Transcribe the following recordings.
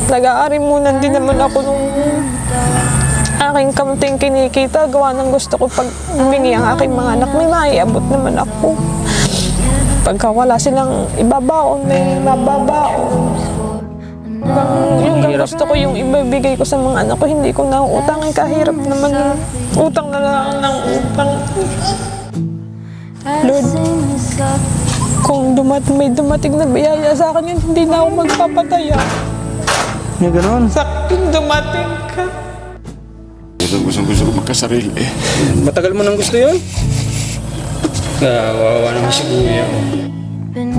Nag-aarimunan din naman ako nung aking kamuting kinikita. Gawa ng gusto ko pag humingi ang aking mga anak, may maiabot naman ako. Pagka wala silang ibabaon, may mababaon. Yung gusto ko yung ibibigay ko sa mga anak ko, hindi ko nauutang. Ay kahirap naman yung utang na lang ng utang. Lord, kung may dumating na biyaya sa akin yun, hindi na ako magpapataya. Yung gano'n? Saktong dumating ka. Gusto ko magkasarili eh. Matagal mo nang gusto yun? Kawawa naman si Kuya.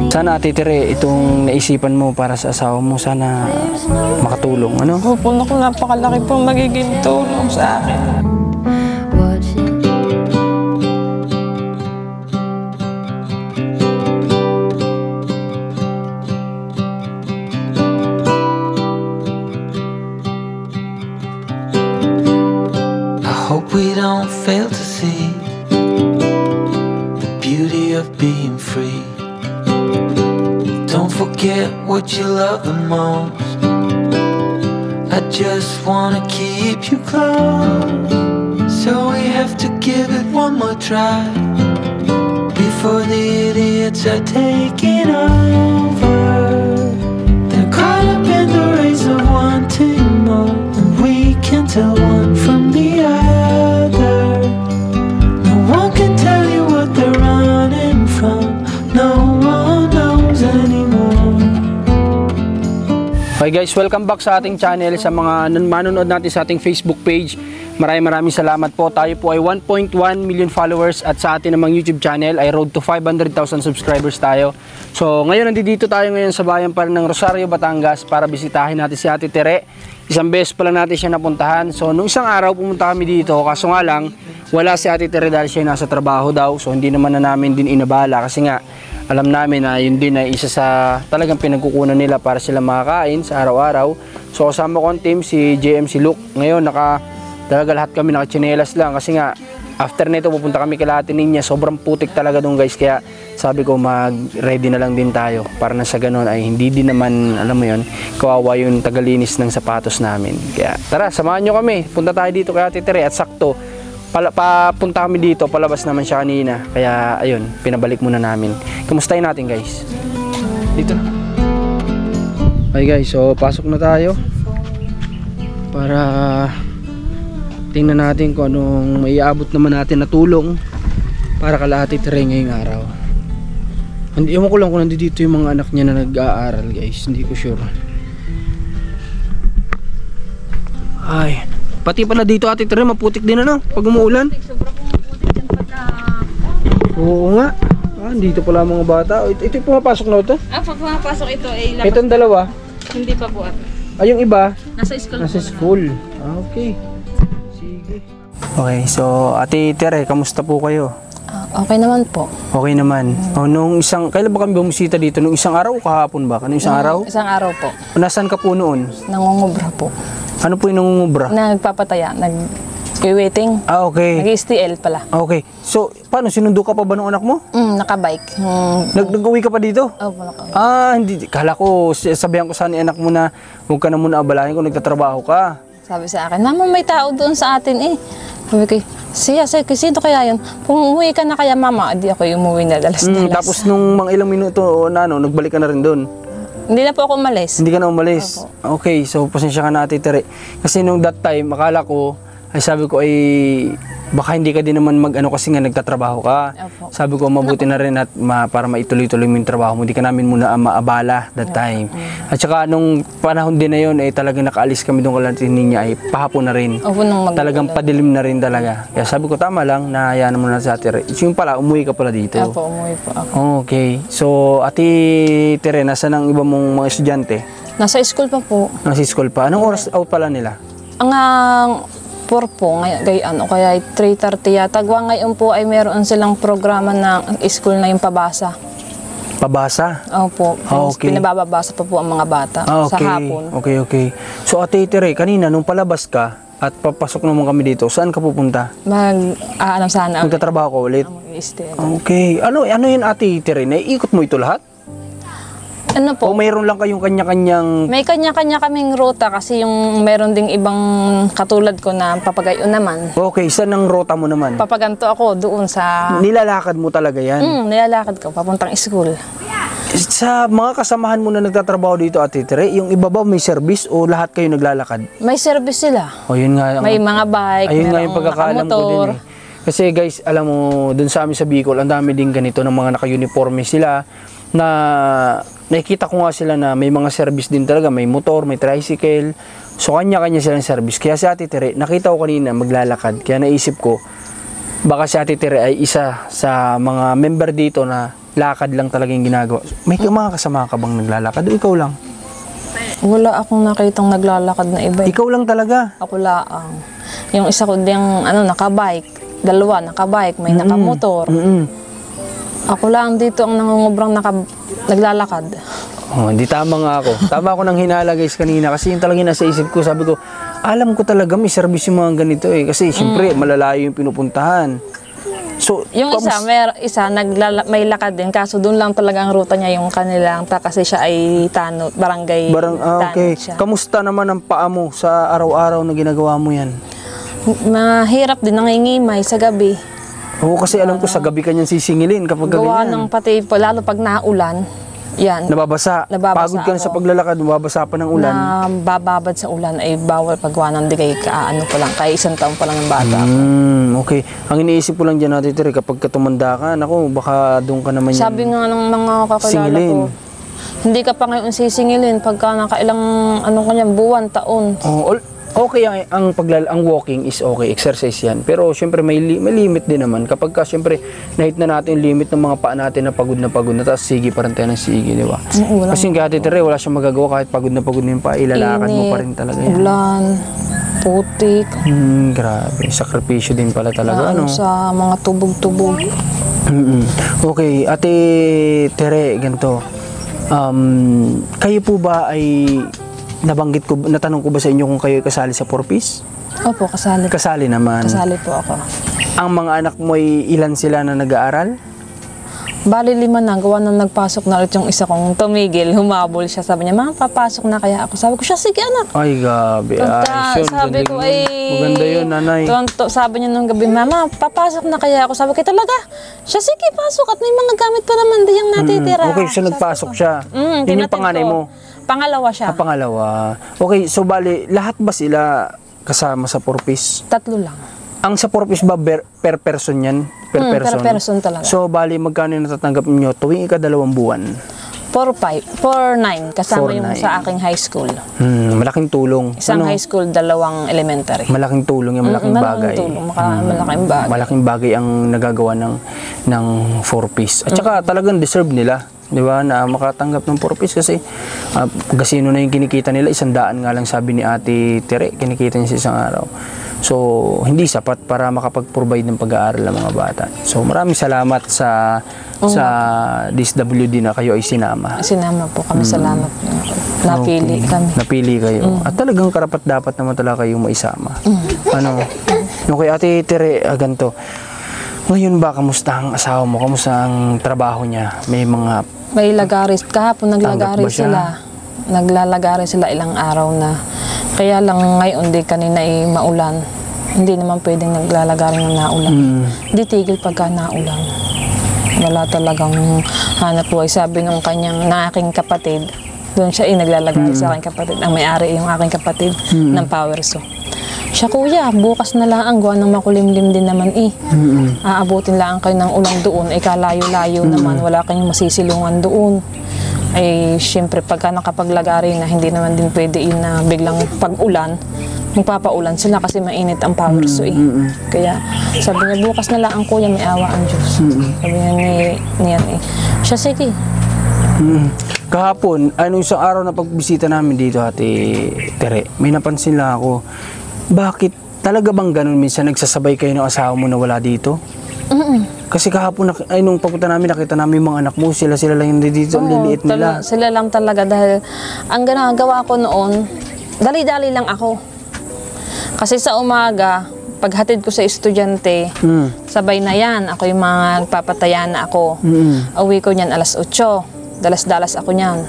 Sana Ate Tere, itong naisipan mo para sa asawa mo, sana makatulong, ano? Opo, naku, napakalaki pong magiging tulong sa akin. Hope we don't fail to see the beauty of being free. Don't forget what you love the most. I just wanna keep you close, so we have to give it one more try before the idiots are taking over. They're caught up in the race of wanting more, and we can tell one from the other. No one can tell you what they're running from. No one knows anymore. Okay guys, welcome back sa ating channel. Sa mga manonood natin sa ating Facebook page, maraming salamat po. Tayo po ay 1.1 million followers at sa ating namang YouTube channel ay road to 500,000 subscribers tayo. So ngayon nandito tayo ngayon sa bayan pa rin ng Rosario, Batangas para bisitahin natin si Ate Tere. Isang beses pala natin siya napuntahan. So nung isang araw pumunta kami dito, kaso nga lang wala si Ate Tere dahil siya nasa trabaho daw. So hindi naman na namin din inabala kasi nga alam namin na yun din ay isa sa talagang pinagkukunan nila para sila makakain sa araw-araw. So kasama ko ang team, si JM, si Luke. Ngayon talaga lahat kami nakachinelas lang kasi nga after nito pupunta kami kay Ate Ninya. Sobrang putik talaga dun guys, kaya sabi ko mag-ready na lang din tayo para na sa ganun ay hindi din naman, alam mo yun, kawawa yung tagalinis ng sapatos namin. Kaya tara, samahan nyo kami, punta tayo dito kay Ate Tere at sakto papunta kami dito, palabas naman siya kanina, kaya ayun, pinabalik muna namin. Kamustahin natin guys dito na. Okay guys, so pasok na tayo para tingnan natin kung anong maiabot naman natin na tulong para kala Ate Tere ngayong araw. Ewan ko lang kung nandito yung mga anak niya na nag-aaral guys, hindi ko sure. Ay, pati pala dito Ate Tere, maputik din ano pag umuulan. Sobrang puputik yan pagka... Oo nga. Dito pala mga bata. Ito yung pumapasok na ito? Pag pumapasok ito ay labas. Itong dalawa? Hindi pa po. Yung iba? Nasa school. Nasa school. Okay. Sige. Okay, so Ate Tere, kamusta po kayo? Okay naman po. Okay naman. Nung kailan ba kami bumisita dito? Nung isang araw o kahapon ba? Nung isang araw? Isang araw po. Nasaan ka po noon? Nangungubra po. Ano po yung nangungubra? Nagpapataya. Nag-waiting. Okay. Nag-STL pala. Okay. So, paano? Sinundo ka pa ba ng anak mo? Nakabike. Nag-uwi ka pa dito? Opo, nakabike. Hindi. Kala ko, sabihan ko sana ni anak mo na huwag ka na muna abalahin kung nagtatrabaho ka. Sabi sa akin, Mama, may tao doon sa atin eh. Sabi ko, sino kaya yun? Kung umuwi ka na kaya, Mama, di ako umuwi na dalas-dalas. Tapos nung mga ilang minuto nagbalik ka na rin doon? Hindi na po ako umalis. Hindi ka na umalis? Opo. Okay, so pasensya ka na Ate Tere. Kasi nung that time, akala ko, ay sabi ko ay baka hindi ka din naman mag-ano kasi nga nagtatrabaho ka. Opo. Sabi ko mabuti na rin at para maituloy-tuloy mo yung trabaho mo. Hindi ka namin muna maabala that time. At saka nung panahon din na yun ay talagang nakaalis kami doon kay Ninya ay pahapon na rin. Opo, talagang padilim na rin talaga. Kaya sabi ko tama lang na hayaan mo na sa Ate Tere. Yung pala, umuwi ka pala dito. Opo, umuwi po ako. Okay. So Ate Tere, nasa ng iba mong mga estudyante? Nasa school pa po. Nasa school pa. Anong oras out pala nila? Ang 4 po, kaya 3:30 yata. Ngayon po ay meron silang programa ng school na yung pabasa. Pabasa? Opo. Okay. Pinababasa pa po ang mga bata sa hapon. Okay. So Ate Tere, kanina nung palabas ka at papasok naman kami dito, saan ka pupunta? Sana. Magtatrabaho ka ulit? STL. Okay. Ano yun Ate Tere? Naiikot mo ito lahat? Ano po? O mayroon lang kayong kanya-kanyang... May kanya-kanya kaming ruta kasi yung meron ding ibang katulad ko na papagayon naman. Okay, saan ang rota mo naman? Papaganto ako doon sa... Nilalakad mo talaga yan? Nilalakad ko, papuntang school. Sa mga kasamahan mo na nagtatrabaho dito, Ate Tere, yung iba ba may service o lahat kayo naglalakad? May service sila. O yun nga. May mga bike, ayun nga merong yung pagkakaalam ko din nakamotor. eh. Kasi guys, alam mo, dun sa amin sa Bicol, ang dami din ganito ng mga naka-uniforme sila na nakikita ko nga sila na may mga service din talaga, may motor, may tricycle. So kanya-kanya silang service. Kaya si Ate Tere, nakita ko kanina maglalakad. Kaya naisip ko, baka si Ate Tere ay isa sa mga member dito na lakad lang talaga yung ginagawa. May mga kasama ka bang naglalakad o ikaw lang? Wala akong nakitang naglalakad na iba. Ikaw lang talaga? Ako laang. Yung isa ko ding nakabike. Dalawa nakabike, may nakamotor. Ako lang dito ang nangungubrang naglalakad. Oh, hindi tama nga ako. Tama ako nang hinala guys kanina kasi yung talagang nasa isip ko. Sabi ko, alam ko talaga may service yung mga ganito eh. Kasi siyempre malalayo yung pinupuntahan. So, Yung isa may lakad din kaso doon lang talaga ang ruta niya yung kanilang kasi siya ay barangay okay. siya. Kamusta naman ang paa mo sa araw-araw na ginagawa mo yan? Mahirap din nangingimay sa gabi. Oo, kasi alam ko sa gabi ka niyan sisingilin kapag Gawa ganyan. ng pati lalo pag naulan. Yan. Nababasa. Pagod ka na sa ako. paglalakad, mababasa pa ng ulan. Na bababad sa ulan ay bawal pagwa ng digay ka pa lang. Kaya 1 taon pa lang yung bata. Okay. Ang iniisip ko lang dyan, Ate Tere, kapag tumanda ka, naku, baka doon ka naman Sabi nga ng mga kakilala singilin. ko, hindi ka pa ngayon sisingilin pagka nakailang buwan, taon. Oh, okay ang walking is okay, exercise yan. Pero syempre may limit din naman. Kapag ka syempre nahit na natin yung limit ng mga paa natin na pagod na tapos sige pa rin tayo ng sige, di ba? Kasi yung Ate Tere, wala siyang magagawa kahit pagod na yung paa, ilalakad mo pa rin talaga yan. Ulan, putik, Grabe, sakripisyo din pala talaga, ano? sa mga tubog-tubog. Okay, Ate Tere, ganito. Kayo po ba ay natanong ko ba sa inyo kung kayo kasali sa 4-piece? Opo, kasali. Kasali naman. Kasali po ako. Ang mga anak mo ay ilan sila na nag-aaral? Bali 5 na, gawa nang nagpasok na ulit yung isa kong tumigil, humabol siya. Sabi niya, "Ma, papasok na kaya ako." Sabi ko, "Siya, sige anak." Ay, gabi. Sabi ko, ay... Maganda yun, nanay. Sabi niya nung gabi, "Mama, papasok na kaya ako." Sabi ko, "Talaga? Siya, sige, pasok at may mga gamit pa naman di yung natitira." Okay, so nagpasok siya. Yun yung tinatid panganay ko. mo? Pangalawa siya. Pangalawa. Okay, so bali, lahat ba sila kasama sa 4-piece? 3 lang. Ang sa 4-piece ba per person yan? Per person? Per person talaga. So, bali, magkano yung natatanggap niyo tuwing ika-2 buwan? 4-9 kasama yung 4-9. sa aking high school. Malaking tulong. Isang high school, 2 elementary. Malaking tulong yung malaking bagay. Malaking bagay. Malaking bagay ang nagagawa ng 4-piece. At saka talagang deserve nila. Di ba? Na makatanggap ng 4-piece kasi gasino na yung kinikita nila. 100 nga lang sabi ni Ate Tere. Kinikita niya sa isang araw. So, hindi sapat para makapag-provide ng pag-aaral ng mga bata. So, maraming salamat sa DSWD na kayo ay sinama. Sinama po kami, salamat. Napili kami. Napili kayo. At talagang karapat-dapat naman talaga kayong maisama. Okay, Ate Tere, ganito. Ngayon ba, kamusta ang asawa mo? Kamusta ang trabaho niya? May lagaris. Kahapon Tanggap ba naglagaris siya? sila. Naglalagaris sila ilang araw na. Kaya lang ngayon, kanina ay maulan. Hindi naman pwedeng naglalagarin ng naulan. Hindi tigil pagka naulan. Wala talagang hanap buhay. Sabi nung na aking kapatid, doon siya naglalagay sa aking kapatid. Ang may-ari yung aking kapatid ng Power So. Siya, "Kuya, bukas na lang ang gawa ng makulimlim din naman Aabutin lang kayo ng ulan doon. Kalayo-layo naman. Wala kayong masisilungan doon." Ay, syempre, pagka nakapaglagari na, hindi naman din pwede na biglang pag-ulan, magpapaulan sila kasi mainit ang Power So Kaya sabi niya, "Bukas na lang ang kuya, may awa ang Diyos." Sabi niya niyan Siya, sige. Kahapon, isang araw na pagbisita namin dito, Ate Tere, may napansin lang ako. Bakit talaga bang ganun minsan nagsasabay kayo ng asawa mo na wala dito? Kasi kahapon, nung pagpunta namin, nakita namin yung mga anak mo, sila lang hindi dito, ang liliit nila. Sila lang talaga dahil ang ginagawa ko noon, dali-dali lang ako. Kasi sa umaga, paghatid ko sa estudyante, sabay na yan. Ako yung mga nagpapataya na ako. Uwi ko niyan 8:00. Dalas-dalas ako niyan.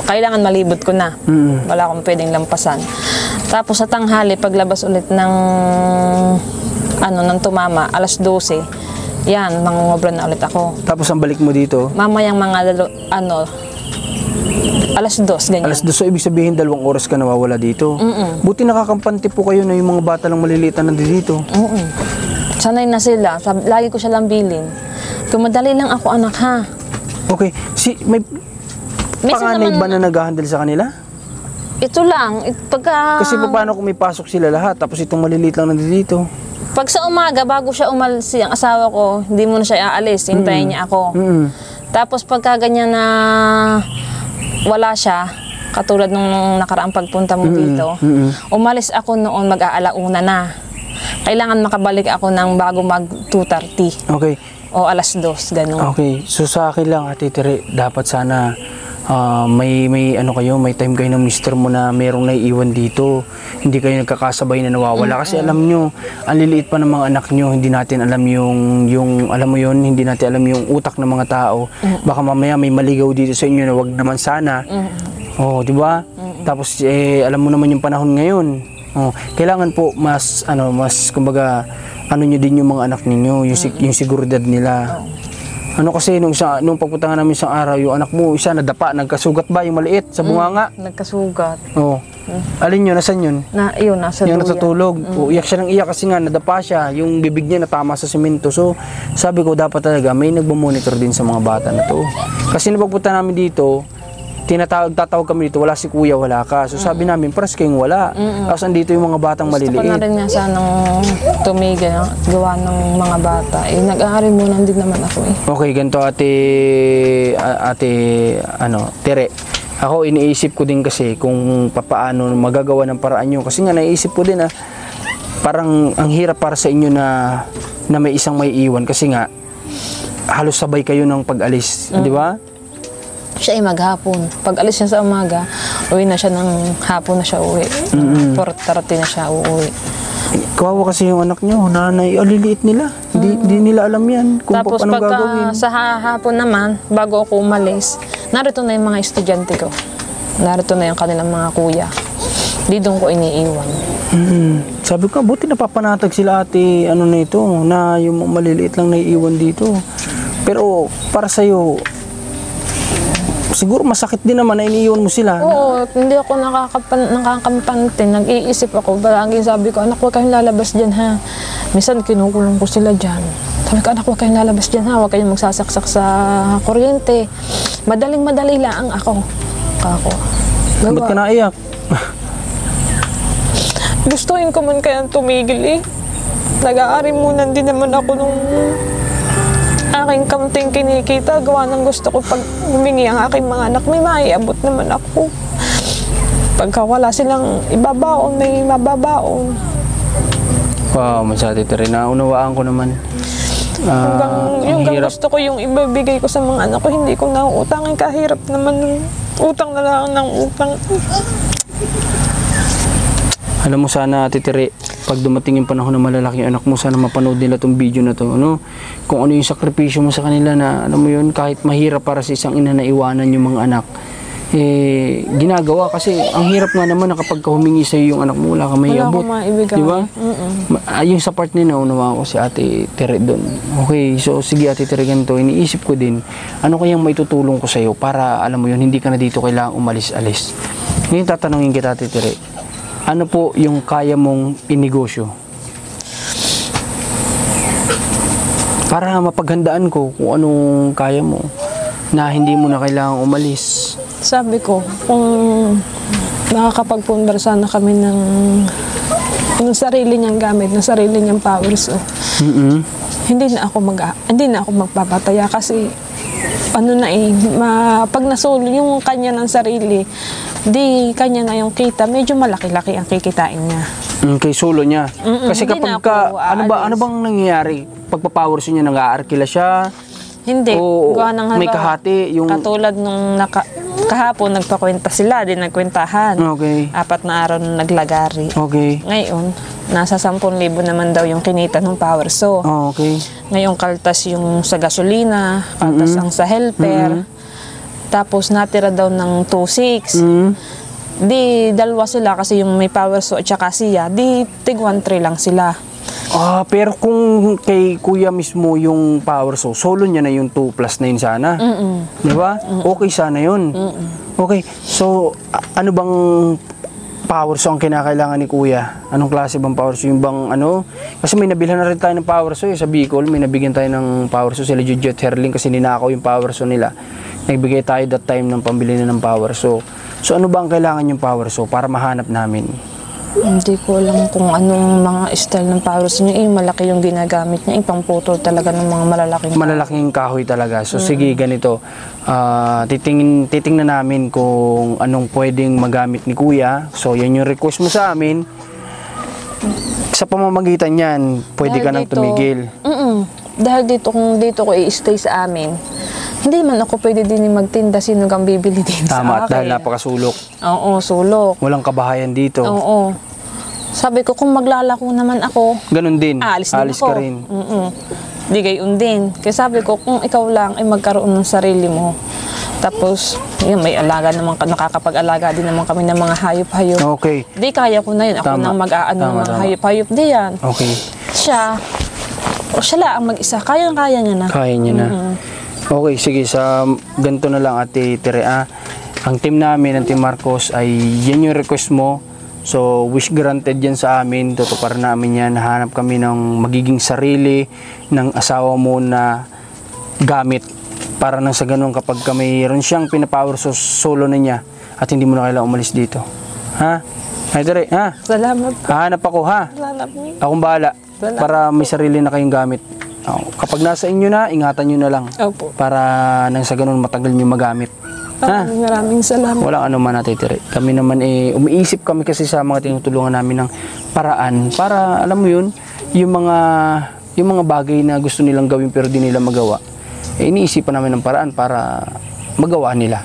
kailangan malibot ko na. Wala akong pwedeng lampasan. Tapos sa tanghali, paglabas ulit ng ng tumama, alas 12, yan, mangungobra na ulit ako. Tapos ang balik mo dito? Mamayang mga, alas 2, ganyan. Alas 2, so ibig sabihin 2 oras ka nawawala dito. Buti nakakampante po kayo na yung mga bata lang maliliit na nandito. Sanay na sila. Lagi ko siya lang bilin. Kumadali lang ako, anak, ha? Okay. May Minsan panganay naman- ba na nag-handle sa kanila? Ito lang. Pagka... Kasi paano kung may pasok sila lahat, tapos itong maliliit lang nandito? Pag sa umaga, bago siya umalis, ang asawa ko, hindi mo na siya aalis, hintayin niya ako. Tapos pagka ganyan na wala siya, katulad nung nakaraang pagpunta mo dito, umalis ako noon mag-aalauna na. Kailangan makabalik ako ng bago mag 2:30 Okay. o alas 2, gano'n. Okay. So sa akin lang, Ate Tere, dapat sana may time kayo ng mister mo na merong naiiwan dito. Hindi kayo nagkakasabay na nawawala kasi alam nyo, ang liliit pa ng mga anak nyo, hindi natin alam yung alam mo yon, hindi natin alam yung utak ng mga tao. Baka mamaya may maligaw dito sa inyo na wag naman sana. Oh, di ba? Tapos alam mo naman yung panahon ngayon. Oh, kailangan po mas kumbaga nyo din yung mga anak ninyo, yung seguridad nila. Kasi nung pagpunta nga namin isang araw, yung anak mo, isa nadapa, nagkasugat ba yung maliit sa bunganga? Nagkasugat. Oo. Alin yun? Nasaan yun? Nasa Yung duyan. natutulog. Iyak siya ng iyak kasi nga nadapa siya, yung bibig niya natama sa semento. So, sabi ko dapat talaga may nagmo-monitor din sa mga bata na to. Kasi nung pagpunta namin dito, tatawag kami dito, wala si kuya, wala ka. So sabi namin, paras kayong wala. Tapos andito yung mga batang Gusto ko na maliliit. rin nga sanang tumigil, gawa ng mga bata. Nag-aaral muna din naman ako eh. Okay, ganito ate Tere. Ako iniisip ko din kasi kung papaano magagawa ng paraan nyo. Kasi nga naisip ko din parang ang hirap para sa inyo na may isang may iwan. Kasi nga, halos sabay kayo ng pag-alis. Di ba? Siya ay maghapon. Pag alis niya sa umaga, uwi na siya ng hapon na siya uwi. 4:30 na siya uuwi. Kawawa kasi yung anak nyo, nanay, aliliit nila. Hindi nila alam yan kung Tapos paano pagka gagawin. sa hapon naman, bago ako umalis, narito na yung mga estudyante ko. Narito na yung kanilang mga kuya. Di doon ko iniiwan. Sabi ko, buti napapanatag sila ate, na ito, na yung maliliit lang naiiwan dito. Pero para sa'yo, siguro masakit din naman na iniiwan mo sila. Oo, hindi ako nakakampante. Nag-iisip ako. Palagi sabi ko, anak, huwag kayong lalabas dyan, ha. Minsan, kinukulong ko sila dyan. Sabi ko, anak, huwag kayong lalabas dyan, ha. Huwag kayong magsasaksak sa kuryente. Madaling-madali lang ako. Ba't ka naiyak? Gustuin ko man kayang tumigil eh. Nag-aari muna din naman ako nung aking kaunting kinikita. Gawa ng gusto ko pag humingi ang aking mga anak, may maiabot naman ako. Pagka wala silang ibabaon, may mababaon. Wow, masyado ito rin. Naunawaan ko naman. Yung hirap. gusto ko yung ibibigay ko sa mga anak ko, hindi ko nauutangin. Kahirap naman, utang na lang ng utang. Alam mo sana, Ate Tere, pag dumating yung panahon na malalaki yung anak mo, sana mapanood nila tong video na to. Kung ano yung sakripisyo mo sa kanila na, alam mo yun, kahit mahirap para sa isang ina na iwanan yung mga anak, ginagawa kasi ang hirap nga naman na kapag humingi sa'yo yung anak mo, wala ka may Wala abot. akong maibigay. Di ba? Yung sa part na naunawa ko si Ate Tere doon. Okay, so sige Ate Tere, ganito, iniisip ko din, ano kayang maitutulong ko sa'yo para, alam mo yun, hindi ka na dito kailangang umalis-alis. Ngayon tatanungin kita, Ate Tere, ano po yung kaya mong inegosyo? Para mapaghandaan ko kung anong kaya mo na hindi mo na kailangang umalis. Sabi ko, kung nakakapagpundar sana kami ng sarili niyang gamit, ng sarili niyang powers, hindi na ako magpapataya kasi pag nasulo yung kanya ng sarili, di kanya na yung kita, medyo malaki-laki ang kikitain niya. Kay solo niya. Kasi hindi kapag na ako aalis. ano bang nangyayari? Pagpa-powers niya, nag-aarkila siya? Hindi. O Gawa ng may halimbawa, kahati? Yung... Katulad nung kahapon, nagpakwenta sila, din nagkwentahan. Okay. 4 na araw na naglagari. Okay. Ngayon, nasa 10,000 naman daw yung kinita ng power. So, Okay. ngayon kaltas yung sa gasolina, kaltas ang sa helper. Tapos natira daw ng 2,600. Mm. Di dalawa sila kasi yung may power so at saka siya. Di tig 1,300 lang sila. Pero kung kay kuya mismo yung power so, solo niya na yung 2 plus na yun sana. Di ba? Okay sana yun. Okay. So, ano bang power so ang kinakailangan ni kuya? Anong klase bang power so? Yung bang ano? Kasi may nabilhan na rin tayo ng power so sa Bicol. May nabigyan tayo ng power so sila Judget Herling kasi ninakaw yung power so nila. Nagbigay tayo that time ng pambili na ng power so. So ano ba ang kailangan yung power so para mahanap namin? Hindi ko alam kung anong mga style ng power so niya. Malaki yung ginagamit niya. Pangputol talaga ng mga Malalaking kahoy talaga. So sige, ganito. Titingnan namin kung anong pwedeng magamit ni kuya. So yan yung request mo sa amin. Sa pamamagitan yan, pwede ka nang tumigil. Dahil dito, kung dito ko i-stay sa amin, hindi man ako pwede din magtinda. Sino kang bibili din sa Tama, akin? dahil napakasulok. Oo, sulok. Walang kabahayan dito. Oo. Sabi ko, kung maglalako naman ako, Ganun din. alis din ako. Ka rin. Di gayon din. Kaya sabi ko, kung ikaw lang ay magkaroon ng sarili mo. Tapos, yun, may alaga naman, nakakapag-alaga din naman kami ng mga hayop-hayop. Okay. Di kaya ko na yun. Ako Tama. nang mag-aano ng mga Tama. hayop-hayop. Di yan. Okay. Siya lang ang mag-isa. Kaya niya na. Kaya niya na. Okay, sige. Sa ganito na lang, Ate Tere. Ang team namin, ang Team Marcos, ay yan yung request mo. So, wish granted yan sa amin. Tutuparan namin yan. Nahanap kami ng magiging sarili ng asawa mo na gamit. Para nang sa ganun kapag mayroon siyang pinapower so solo na niya at hindi mo na kailangan umalis dito. Ha? Ay, Tere, ha? Salamat po. Hahanap ako, ha? Salamat po. Akong bahala. Salamat Para may sarili na kayong gamit. Kapag nasa inyo na, ingatan nyo na lang. Opo. Para nang sa ganun matagal nyo magamit. Ha? Maraming salamat. Walang ano man, Ate Tere. Kami naman umiisip kami kasi sa mga tinutulungan namin ng paraan para alam mo yun, yung mga bagay na gusto nilang gawin pero di nila magawa. Iniisipan namin ng paraan para magawa nila.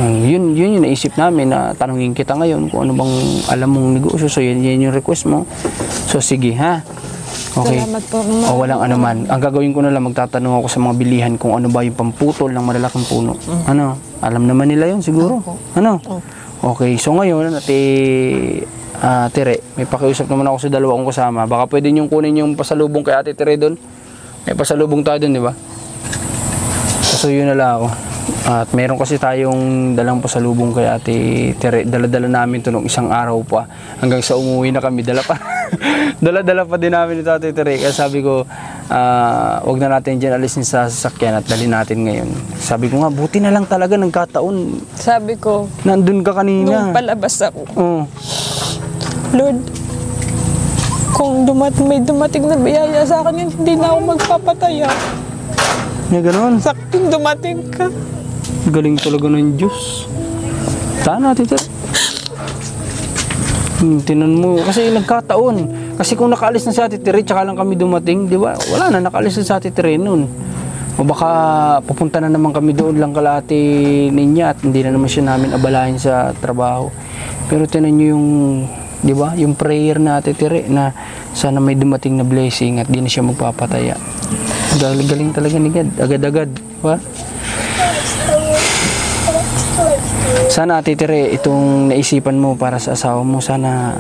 Yun yung naisip namin na tanungin kita ngayon kung ano bang alam mong negosyo. So yan yung request mo. So sige, ha? Okay. Salamat po. O walang ano man. Ang gagawin ko na lang, magtatanong ako sa mga bilihan kung ano ba yung pamputol ng malalaking puno. Ano? Alam naman nila yun siguro. Ano? Okay. So ngayon, Tere, may pakiusap naman ako sa dalawa kong kasama. Baka pwede niyong kunin yung pasalubong kay Ate Tere doon. May pasalubong tayo doon, di ba? So yun na lang ako. At meron kasi tayong dalang pasalubong kay Ate Tere. Dala-dala namin ito nung isang araw pa. Hanggang sa umuwi na kami, dala pa. Dala-dala pa din namin ito, Ate Tere. Kaya sabi ko, wag na natin dyan alisin sa sasakyan at dalhin natin ngayon. Sabi ko nga, buti na lang talaga nagkataon. Sabi ko, Nandun ka kanina. nung palabas ako, Oo. Lord, kung may dumating na biyaya sa akin, hindi na ako magpapataya. May ganun. Saktong dumating ka. Galing talaga ng Diyos. Sana, Ate Tere. Tinan mo. Kasi nagkataon. Kasi kung nakaalis na si Ate Tere, tsaka lang kami dumating, di ba? Wala na, nakaalis na si Ate Tere nun. O baka pupunta na naman kami doon lang kalahati niya at hindi na naman siya namin abalahin sa trabaho. Pero tinan nyo yung, di ba? Yung prayer na Ate Tere na sana may dumating na blessing at di na siya magpapataya. Galing talaga ni God. Agad-agad. Diba? Sana, Ate Tere, itong naisipan mo para sa asawa mo, sana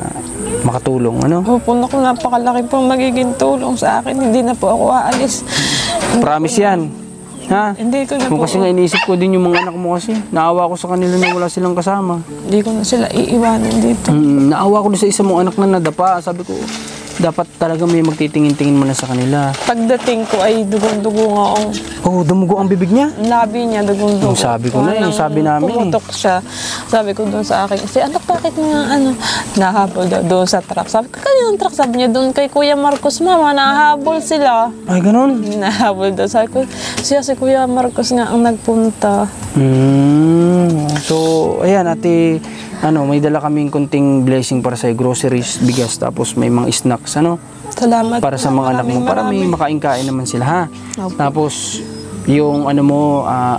makatulong. Ano? Opo, naku, napakalaki po magiging tulong sa akin. Hindi na po ako aalis. Promise yan. Ha? Hindi ko na Kung po. kasi nga iniisip ko din yung mga anak mo kasi. Naawa ko sa kanila na wala silang kasama. Hindi ko na sila iiwanan dito. Naawa ko sa isa mong anak na nadapa. Sabi ko, dapat talaga may magtitingin-tingin mo na sa kanila. Pagdating ko ay dugong-dugo nga ang Oh, dumugo ang bibig niya. labi niya, dugong-dugo. Yung sabi ko na eh, sabi namin eh. Pumutok siya. Sabi ko doon sa akin, si anak, bakit nga nahabol daw doon sa truck. Sabi ko, kanina truck? Sabi niya doon kay Kuya Marcos, mama, nahabol sila. Ay, ganun. Nahabol daw. Sabi ko, si Kuya Marcos nga ang nagpunta. So, ayan, Ate, may dala kaming kunting blessing para sa groceries, bigas, tapos may mga snacks, Salamat. para sa mga anak mo, para may makain-kain naman sila, ha? Opo. Tapos, yung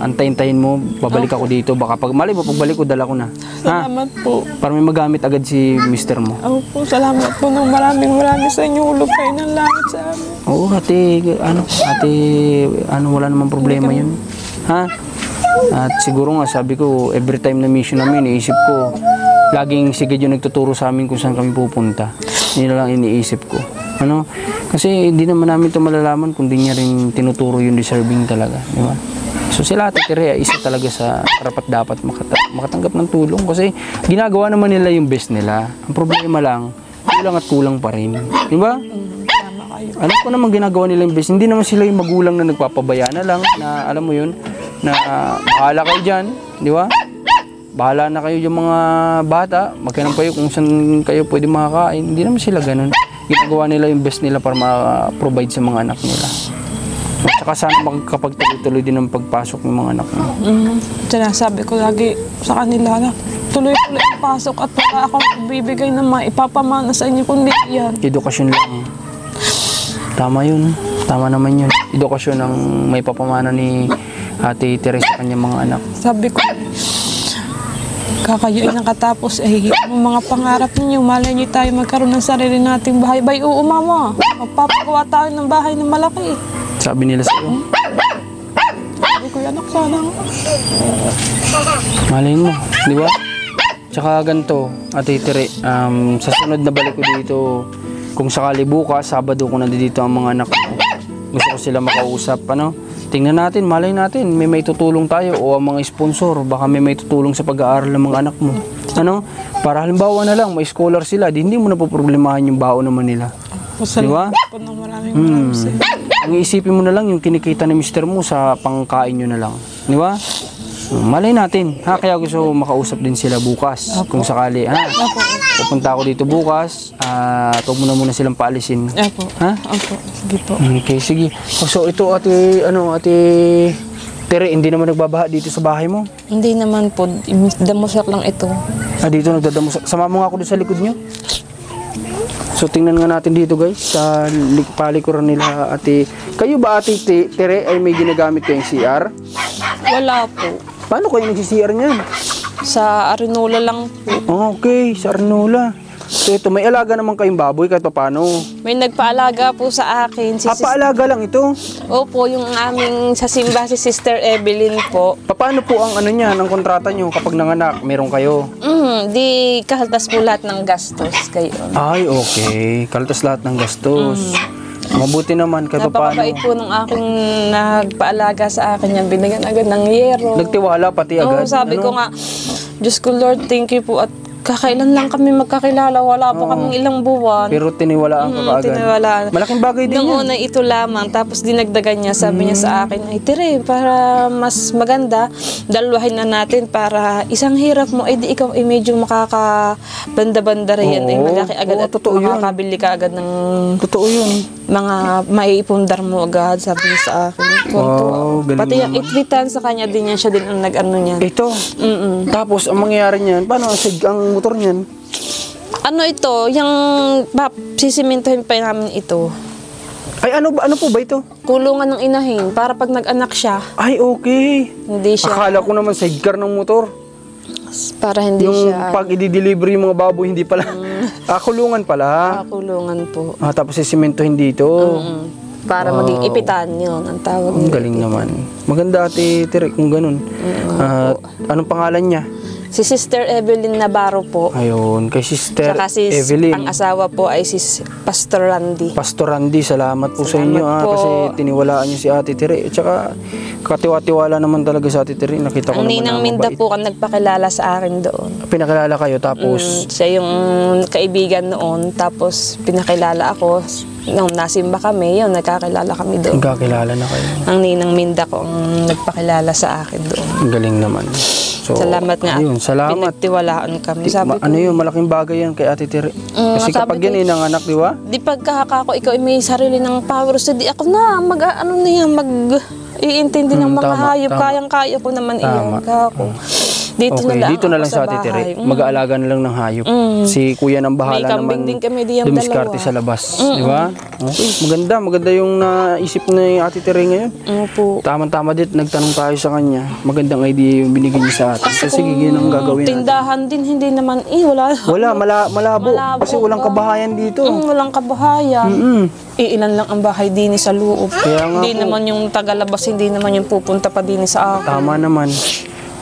antayin-tayin mo, babalik ako dito, baka pagbalik ko, dala ko na. Ha? Salamat po. Para may magamit agad si mister mo. Opo, salamat po ng maraming sa inyo. Hulog kayo ng langit sa amin. Oo, ate, wala namang problema yun. Ha? At siguro nga, sabi ko, every time na mission namin, iniisip ko, laging si God yung nagtuturo sa amin kung saan kami pupunta. Yun na lang iniisip ko. Ano? Kasi hindi naman namin ito malalaman kung di niya rin tinuturo yung deserving talaga. Di ba? So sila Ate Tere, isa talaga sa karapat dapat makatanggap ng tulong kasi ginagawa naman nila yung best nila. Ang problema lang, kulang at kulang pa rin. Di ba? Alam ko naman ginagawa nila yung best. Hindi naman sila yung magulang na nagpapabaya na lang na alam mo yun, na bahala kayo dyan. Di ba? Bahala na kayo yung mga bata. Magkailan kayo kung saan kayo pwede makakain. Hindi naman sila ganun. Ginagawa nila yung best nila para ma-provide sa mga anak nila. At saka sana makakapagtuloy-tuloy din ang pagpasok ng mga anak mo. Sinasabi ko lagi sa kanila na tuloy-tuloy ang pasok at wala akong bibigay na maipapamana sa inyo kundi yan. Edukasyon lang. Tama yun. Tama naman yun. Edukasyon ang may papamana ni Ate Teresa sa kanyang mga anak. Sabi ko, kakayoin ang katapos ang mga pangarap ninyo. Malay niyo tayo magkaroon ng sarili nating bahay. Bay, oo mama, magpapagawa tayo ng bahay na malaki. Sabi nila sa'yo. Sabi ko, anak, sana. Malay mo, di ba? Tsaka ganito, Ate Tere, sa sunod na balik ko dito, kung sakali bukas, Sabado ko nandito ang mga anak ko. Gusto ko sila makausap, ano? Tingnan natin, malay natin, may tutulong tayo o ang mga sponsor, baka may tutulong sa pag-aaral ng mga anak mo. Ano? Para halimbawa na lang, may scholar sila, di hindi mo na poproblemahan yung baon naman nila. Di ba? Po ng maraming sa'yo. Ang isipin mo na lang yung kinikita ni Mr. mo sa pangkain nyo na lang. Di ba? Malay natin. Ha? Kaya gusto ko makausap din sila bukas. Kung sakali. Ha? Pupunta ako dito bukas. Huwag mo na muna silang paalisin. Opo. Ha? Opo. Sige po. Okay, sige. So ito Ate Tere, hindi naman nagbabaha dito sa bahay mo? Hindi naman po, damusak lang ito. Dito nagdadamusak. Sama mo nga ako doon sa likod nyo. So tingnan nga natin dito guys, sa palikuran nila Ate. Kayo ba Ate Tere ay may ginagamit kayong CR? Wala po. Paano kayo nagsi-CR niyan? Sa Arinola lang po. Okay, sa Arnola. So ito, may alaga naman kayong baboy kahit paano. May nagpaalaga po sa akin. Paalaga lang ito. Opo, yung aming sa simba si Sister Evelyn po. Paano po ang ano niya, ng kontrata niyo kapag nanganak, meron kayo? Di kahaltas po lahat ng gastos kayo. Ay, okay. Kaltas lahat ng gastos. Mabuti naman kahit paano. Napakabait po nung aking nagpaalaga sa akin yan. Binigyan agad ng yero. Nagtiwala pati agad. Sabi ko nga, Diyos ko Lord, thank you po at kakailan lang kami magkakilala, wala pa kaming ilang buwan. Pero tiniwalaan ka kaagad. Tiniwalaan. Malaking bagay din Nung yan. una ito lamang, tapos dinagdagan niya, sabi niya sa akin, ay Tere, para mas maganda, dalawahin na natin para isang hirap mo, ay di ikaw ay medyo makakabanda-banda rin. Ay malaki agad at totoo yun. makakabili ka agad ng Totoo yun. mga maiipundar mo agad, sabi niya sa akin. Galing Pati yung naman. itwitan sa kanya din yan, siya din ang nag-ano niyan. Ito. Tapos, ang mangyayari niyan, paano ang motor niyan? Ano ito, yung sisimintuhin pa namin ito. Ay, ano po ba ito? Kulungan ng inahin para pag nag-anak siya, Ay, okay. hindi siya, Akala ko naman sidecar ng motor. para hindi Yung siya pag i-deliver yung mga baboy, hindi pala. Kulungan pala. kulungan po. Tapos sisementohin dito. Para maging ipitan yun, ang tawag Ang nila. galing naman. Maganda Ate Tere kung ganun. Anong pangalan niya? Si Sister Evelyn Navarro po. Ayun, kay Sister Saka si Evelyn. ang asawa po ay si Pastor Randy. Pastor Randy, salamat po sa Salamat inyo po. kasi tiniwalaan niyo si Ate Tere. At saka katiwa-tiwala naman talaga sa Ate Tere. Nakita ko Ang naman ninang na Minda mabait. po ang nagpakilala sa akin doon. Pinakilala kayo tapos Siya yung kaibigan noon, tapos pinakilala ako. Nung nasimba kami, yun, nagkakilala kami doon. kakilala na kayo. Ang ninang Minda ko ang nagpakilala sa akin doon. Ang galing naman. So, Salamat nga. Ayun, salamat. Pinagtiwalaan kami. Sabi ko, Ano yun, malaking bagay yan kay Ate Tere. Kasi sabi kapag ko, yan nanganak, di ba? di pagkahaka ko, ikaw ay may sarili ng power. So di ako na, iintindi ng mga tama, hayop. tama. Kayang-kaya ko naman Tama. iyon. Kako. Dito Okay, na lang dito na ako lang sa Ate Tere. bahay. Mag-aalaga na lang ng hayop. Si Kuya nang bahala May kambing naman din kami diyang dumiskarte dalawa. sa labas. Di ba? Okay, maganda yung naisip ni Ate Tere ngayon. Opo. Tama-tama dit, nagtanong tayo sa kanya. Magandang idea yung binigay niya sa atin. So, sige, yun ang gagawin natin. Tindahan din, hindi naman, wala. Malabo. Malabo Kasi walang ba? kabahayan dito. Walang kabahayan. Ilan lang ang bahay din sa loob. Kaya nga Hindi po. naman yung tagalabas, hindi naman yung pupunta pa din sa akin. Tama naman.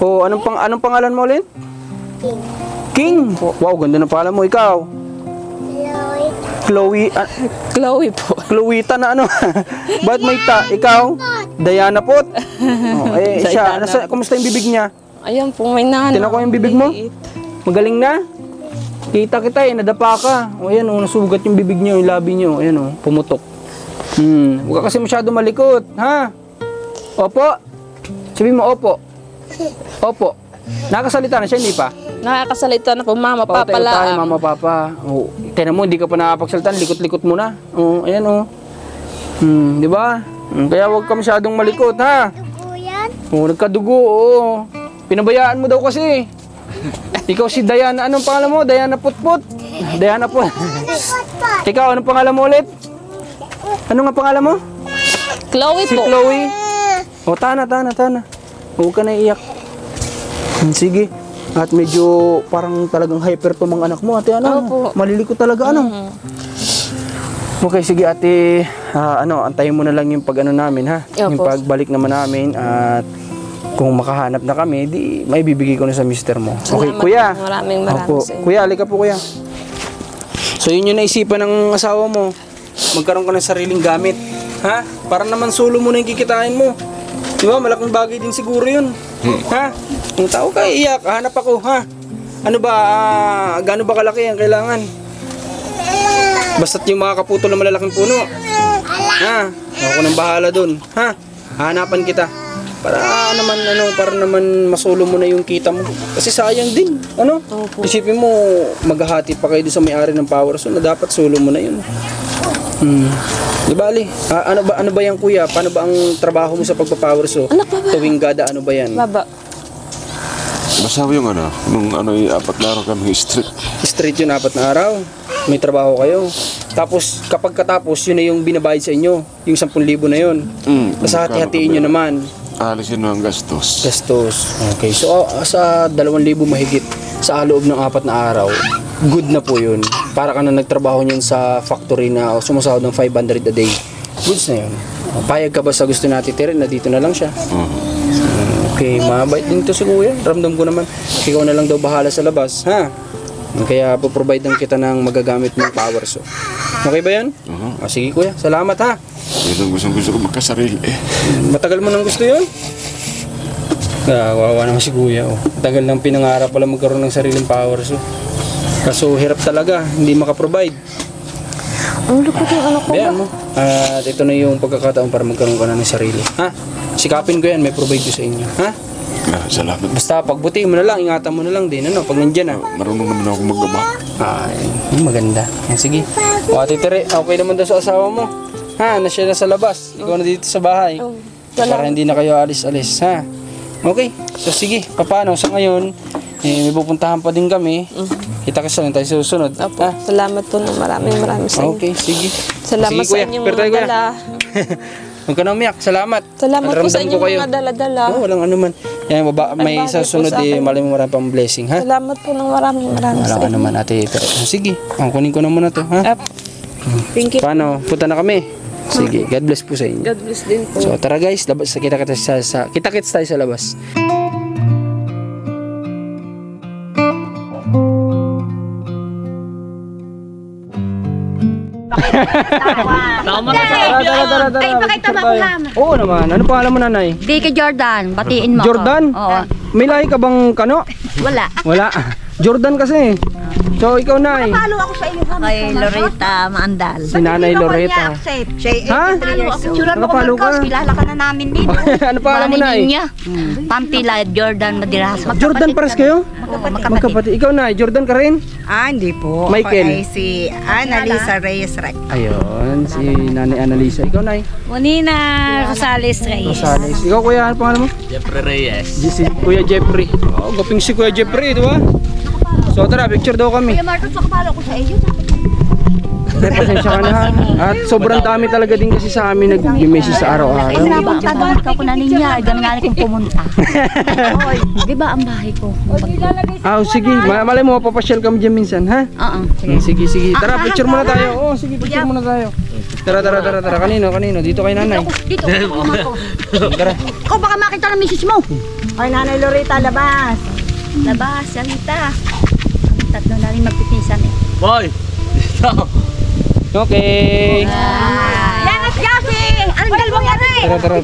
Oh, anong pangalan mo ulit? King. Wow, ganda ng pangalan mo. Ikaw? Chloe. Chloe po. Chloeta na ano? Ba't may ta? Ikaw? Diana Pot. Oh, siya. Diana. Kumusta yung bibig niya? Ayan po, may nahanap. Tinan ko yung bibig mo. Maliit. Magaling na? Kita kita nadapa ka. O ayan nasugat yung bibig niyo, yung labi niyo. Ayan pumutok. Huwag ka kasi masyado malikot, ha? Opo. Sabi mo, opo. Opo. Nakasalita na siya, hindi pa? Nakakasalita na po, mama, papa Tayo, lang. mama, papa. Oh, tingnan mo, hindi ka pa nakapagsalita, likot-likot mo na. Oh, ayan di ba? Kaya huwag ka masyadong malikot, ha? Oh, nagkadugo, oo. Pinabayaan mo daw kasi. Ikaw si Diana, anong pangalan mo? Diana Putput? Diana Put. Ikaw, anong pangalan mo ulit? Ano nga pangalan mo? Chloe Si po. Chloe. O, tana. Huwag ka na iiyak. Sige. At medyo parang talagang hyper to mga anak mo, ate. Opo. Maliliko talaga, Okay, sige, ate. Antayin mo na lang yung pag-ano namin, ha? Opo. Yung pagbalik naman namin. At kung makahanap na kami, di may bibigay ko na sa mister mo. Okay, Salamat kuya. po. Maraming Opo. sa inyo. Kuya, alika po, kuya. So, yun yung naisipan ng asawa mo. Magkaroon ka ng sariling gamit. Ha? Para naman solo mo na yung kikitain mo. Di ba? Malaking bagay din siguro yun. Ha? Kung tao ka, iyak. Hanap ako, ha? Ano ba? Gaano ba kalaki ang kailangan? Basta't yung mga kaputol na malalaking puno. Ha? Ako nang bahala dun. Ha? Hanapan kita. Para naman masolo mo na yung kita mo. Kasi sayang din. Ano? Opo. Isipin mo, maghahati pa kayo doon sa may-ari ng power. So, na dapat solo mo na yun. Di ba, Ali? Ano ba yan, kuya? Paano ba ang trabaho mo sa pagpa-power so? Anak, baba. Tuwing gada, ano ba yan? Baba. Masabi yung nung 4 na araw kami street. Straight yun, 4 na araw. May trabaho kayo. Tapos, kapag katapos, yun na yung binabayad sa inyo. Yung 10,000 na yun. Tapos hati-hatiin nyo naman. Alisin mo ang gastos. Gastos. Okay. So, sa 2,000 mahigit sa loob ng 4 na araw, good na po yun. Para ka na nagtrabaho niyan sa factory na sumasahod ng 500 a day. Goods na yun. Payag ka ba sa gusto natin tira na dito na lang siya? Okay, mabait din to si kuya. Ramdam ko naman. Ikaw na lang daw bahala sa labas, ha? Kaya po-provide lang kita ng magagamit ng power so. Okay ba yan? Sige kuya, salamat ha. Yun ang gusto ko magkasarili. Matagal mo nang gusto yun? Wawa naman si kuya. Matagal nang pinangarap pala magkaroon ng sariling power so. Kaso hirap talaga, hindi makaprovide. Ang lupit yung anak ko. Bayan mo. At ito na yung pagkakataon para magkaroon ka na ng sarili. Ha? Sikapin ko yan, may provide ko sa inyo. Ha? Salamat. Basta pagbutihin mo na lang, ingatan mo na lang din. Ano, pag nandyan Marunong naman ako magama. Ay, maganda. Sige. O, Ate Tere, okay naman daw sa asawa mo. Ha? Na siya na sa labas. Ikaw na dito sa bahay. Para hindi na kayo alis-alis. Ha? Okay. So, sige. Paano? Sa ngayon, may pupuntahan pa din kami. Kita kasi lang tayo sa susunod. Opo. Salamat po ng maraming sa inyo. Okay, sige. Salamat Sige, sa inyong Pero tayo, mga dala. Huwag ka na umiyak. Salamat. Salamat po Ramdam sa ko inyong kayo. mga dala-dala. Walang ano man. Yan, may bagay sa po sunod sa akin. maraming pang blessing, ha? Salamat po ng maraming Wala sa ka inyo. naman, Ate Tere. Sige, kunin ko na muna to, ha? Thank you. Paano? Punta na kami. Sige, God bless po sa inyo. God bless din po. So tara guys, labas kita-kits tayo sa labas. Tara. Ay, pakita mo ako lang. Oo naman. Ano pangalan mo, nanay? Di kay Jordan, batiin mo Jordan? ako. Oo. May lahi ka bang kano? Wala. Wala. Jordan kasi. So, ikaw, Nay. Follow ako sa iyo. Kay Loretta Maandal. Si Nanay Loretta. Siya Ha? 83 years old. Nakapalo ka? Kilala ka na namin dito. Ano pa alam mo, Nay? niya. Pampila Jordan Madiraso. Jordan pares kayo? Magkapatid. Ikaw, Nay, Jordan ka rin? Hindi po. Michael. Ako ay si Annalisa Reyes Rec. Ayun, si Nanay Annalisa. Ikaw, Nay? Monina Rosales Reyes. Rosales. Ikaw, Kuya, ano pangalan mo? Jeffrey Reyes. Si Kuya Jeffrey. Oh, gaping si Kuya Jeffrey, di ba? So tara, picture daw kami. Kuya Marcos, nakapalo ko sa iyo. Pasensya ka na ha. At sobrang dami talaga din kasi sa amin nag-message sa araw-araw. Pagkakabalik ako na niya, ganyan kong pumunta. Di ba ang bahay ko? Sige. Malay mo, papasyal kami dyan minsan, ha? Oo. Sige. Tara, picture muna tayo. Oo, sige, picture muna tayo. Tara. Kanino? Dito kay nanay. Dito, ako. Tara. Ikaw baka makita ng misis mo. Ay, Nanay Loretta, labas. Labas, salita. Tatlo na rin magpipinsan eh. Boy! Dito! Okay. Yan at Yasi! Anong dalawang yan eh? Tara.